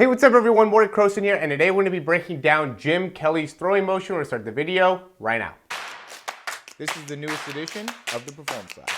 Hey, what's up everyone? Morey Croson here, and today we're going to be breaking down Jim Kelly's throwing motion. We're going to start the video right now. This is the newest edition of the Performance Lab.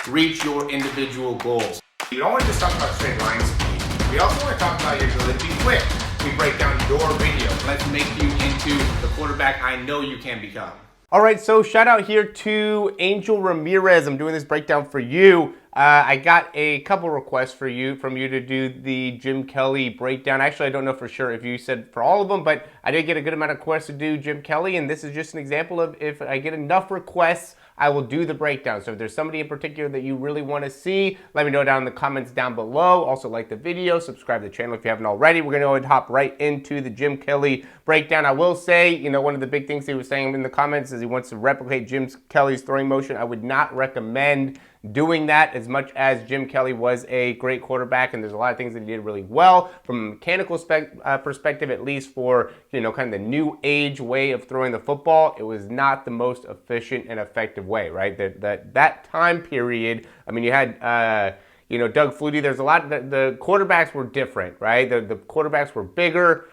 Reach your individual goals. You don't want to just talk about straight line speed. We also want to talk about your ability to be quick. We break down your video. Let's make you into the quarterback I know you can become. All right, so shout out here to Angel Ramirez. I'm doing this breakdown for you. I got a couple requests from you to do the Jim Kelly breakdown. Actually, I don't know for sure if you said for all of them, but I did get a good amount of requests to do Jim Kelly, and this is just an example of if I get enough requests, I will do the breakdown. So if there's somebody in particular that you really want to see, let me know down in the comments down below. Also like the video, subscribe to the channel if you haven't already. We're going to go ahead and hop right into the Jim Kelly breakdown. I will say, one of the big things he was saying in the comments is he wants to replicate Jim Kelly's throwing motion. I would not recommend doing that as much as Jim Kelly was a great quarterback, and there's a lot of things that he did really well from a mechanical perspective, at least for kind of the new age way of throwing the football. It was not the most efficient and effective way, right? That time period, I mean, you had Doug Flutie. There's a lot. The quarterbacks were different, right? The quarterbacks were bigger,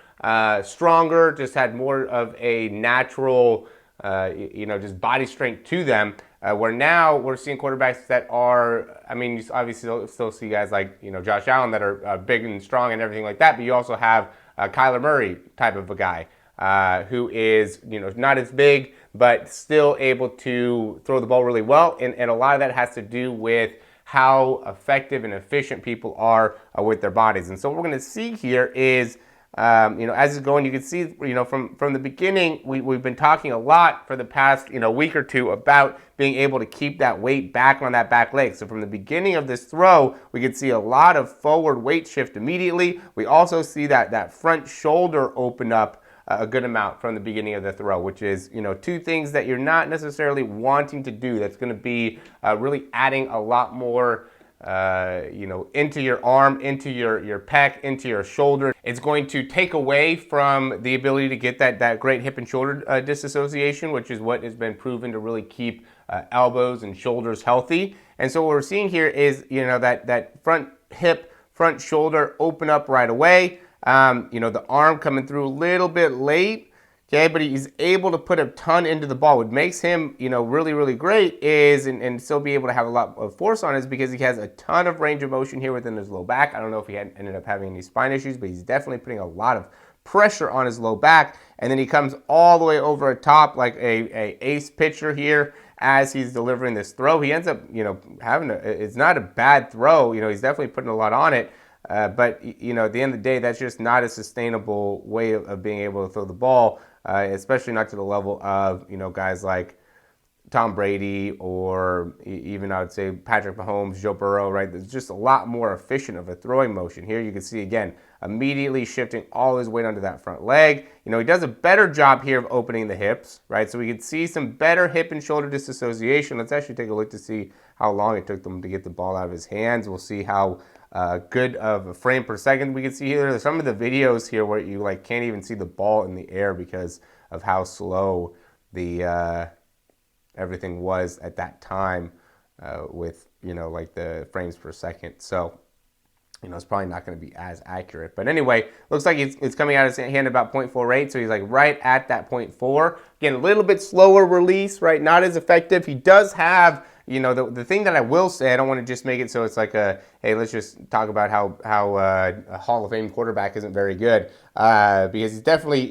stronger, just had more of a natural just body strength to them. Where now we're seeing quarterbacks that are, I mean, you obviously still see guys like, Josh Allen that are big and strong and everything like that, but you also have Kyler Murray type of a guy who is, not as big, but still able to throw the ball really well. And a lot of that has to do with how effective and efficient people are with their bodies. And so what we're going to see here is, as it's going, you can see, from the beginning, we've been talking a lot for the past, week or two about being able to keep that weight back on that back leg. So from the beginning of this throw, we can see a lot of forward weight shift immediately. We also see that front shoulder open up a good amount from the beginning of the throw, which is, two things that you're not necessarily wanting to do. That's going to be really adding a lot more into your arm, into your pec, into your shoulder. It's going to take away from the ability to get that great hip and shoulder disassociation, which is what has been proven to really keep elbows and shoulders healthy. And so what we're seeing here is, that front hip, front shoulder open up right away. The arm coming through a little bit late. Okay, but he's able to put a ton into the ball. What makes him, really, really great is, and still be able to have a lot of force on it, is because he has a ton of range of motion here within his low back. I don't know if he ended up having any spine issues, but he's definitely putting a lot of pressure on his low back. And then he comes all the way over a top like a ace pitcher here as he's delivering this throw. He ends up, it's not a bad throw. He's definitely putting a lot on it. But at the end of the day, that's just not a sustainable way of being able to throw the ball. Especially not to the level of, guys like Tom Brady or even I would say Patrick Mahomes, Joe Burrow, right? There's just a lot more efficient of a throwing motion. Here you can see, again, immediately shifting all his weight onto that front leg. He does a better job here of opening the hips, right? So we can see some better hip and shoulder disassociation. Let's actually take a look to see how long it took them to get the ball out of his hands. We'll see how good of a frame per second we can see here. There's some of the videos here where you can't even see the ball in the air because of how slow the everything was at that time with the frames per second. So it's probably not going to be as accurate. But anyway, looks like it's coming out of his hand about 0.48. So he's right at that 0.4. Again, a little bit slower release, right? Not as effective. He does have, the thing that I will say, I don't want to just make it so it's like hey, let's just talk about how a Hall of Fame quarterback isn't very good. Because he's definitely,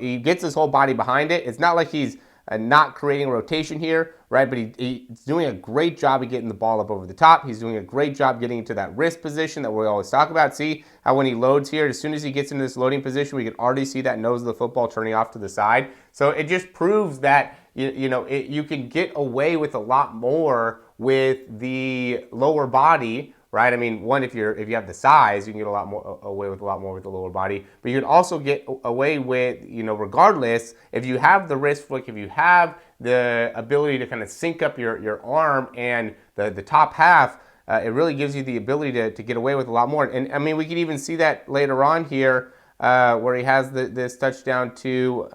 he gets his whole body behind it. It's not like he's not creating rotation here, right? But he's doing a great job of getting the ball up over the top. He's doing a great job getting into that wrist position that we always talk about. See how when he loads here, as soon as he gets into this loading position, we can already see that nose of the football turning off to the side. So it just proves that you can get away with a lot more with the lower body, right? I mean, one, if you have the size, you can get away with a lot more with the lower body. But you can also get away with, regardless, if you have the wrist flick, if you have the ability to kind of sync up your arm and the top half, it really gives you the ability to get away with a lot more. And I mean, we could even see that later on here where he has this touchdown to,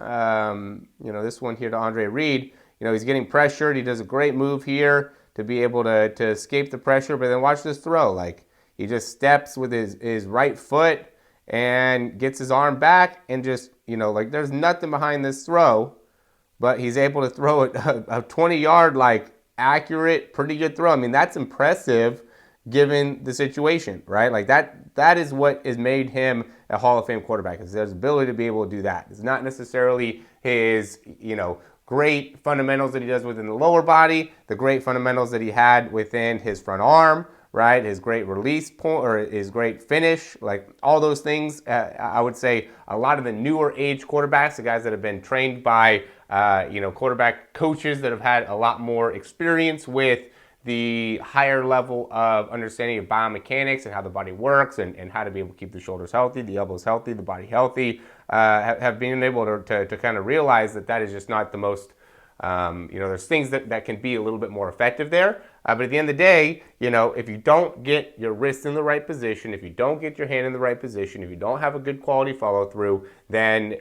this one here to Andre Reed. He's getting pressured. He does a great move here to be able to escape the pressure. But then watch this throw. He just steps with his right foot and gets his arm back and just, like there's nothing behind this throw, but he's able to throw it a 20-yard, like accurate, pretty good throw. I mean, that's impressive given the situation, right? Like that is what has made him a Hall of Fame quarterback, is his ability to be able to do that. It's not necessarily his, great fundamentals that he does within the lower body, the great fundamentals that he had within his front arm, right? His great release point or his great finish, like all those things. I would say a lot of the newer age quarterbacks, the guys that have been trained by, quarterback coaches that have had a lot more experience with the higher level of understanding of biomechanics and how the body works and how to be able to keep the shoulders healthy, the elbows healthy, the body healthy, have been able to kind of realize that is just not the most, there's things that can be a little bit more effective there. But at the end of the day, if you don't get your wrist in the right position, if you don't get your hand in the right position, if you don't have a good quality follow through, then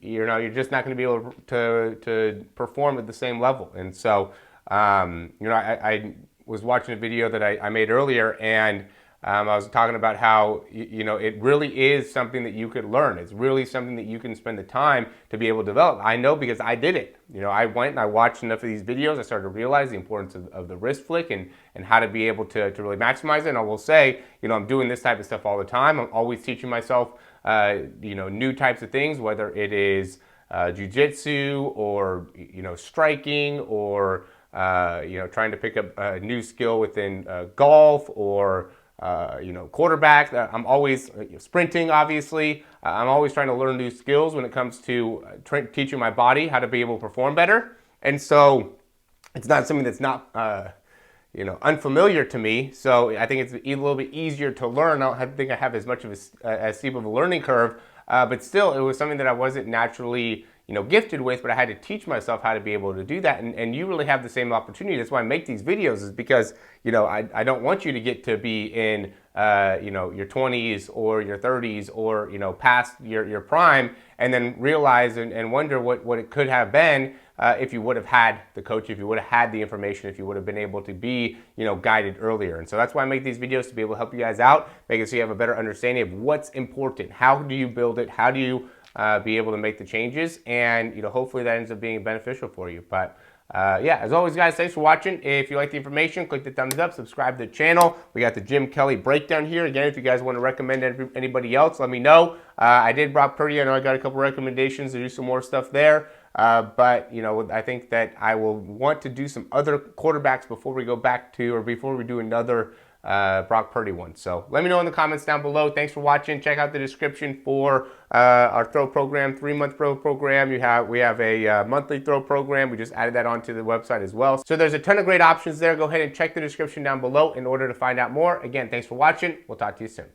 you're just not going to be able to perform at the same level. And so, I was watching a video that I made earlier, and I was talking about how, it really is something that you could learn. It's really something that you can spend the time to be able to develop. I know because I did it. I went and I watched enough of these videos. I started to realize the importance of the wrist flick and how to be able to really maximize it. And I will say, I'm doing this type of stuff all the time. I'm always teaching myself, new types of things, whether it is jiu-jitsu or, striking or, trying to pick up a new skill within golf or, quarterback. I'm always sprinting, obviously. I'm always trying to learn new skills when it comes to teaching my body how to be able to perform better. And so it's not something that's not, unfamiliar to me. So I think it's a little bit easier to learn. I don't think I have as much of as steep of a learning curve, but still it was something that I wasn't naturally gifted with, but I had to teach myself how to be able to do that. And you really have the same opportunity. That's why I make these videos, is because, I don't want you to get to be in, your 20s or your 30s or, past your prime and then realize and wonder what it could have been if you would have had the coach, if you would have had the information, if you would have been able to be, guided earlier. And so that's why I make these videos, to be able to help you guys out, make it so you have a better understanding of what's important. How do you build it? How do you be able to make the changes, and hopefully that ends up being beneficial for you. But as always, guys, thanks for watching. If you like the information, click the thumbs up, subscribe to the channel. We got the Jim Kelly breakdown here. Again, if you guys want to recommend anybody else, let me know. I did Brock Purdy. I know I got a couple recommendations to do some more stuff there. But I think that I will want to do some other quarterbacks before we go back to, or before we do another Brock Purdy one. So let me know in the comments down below. Thanks for watching. Check out the description for our throw program, 3-month throw program. We have a monthly throw program. We just added that onto the website as well. So there's a ton of great options there. Go ahead and check the description down below in order to find out more. Again, thanks for watching. We'll talk to you soon.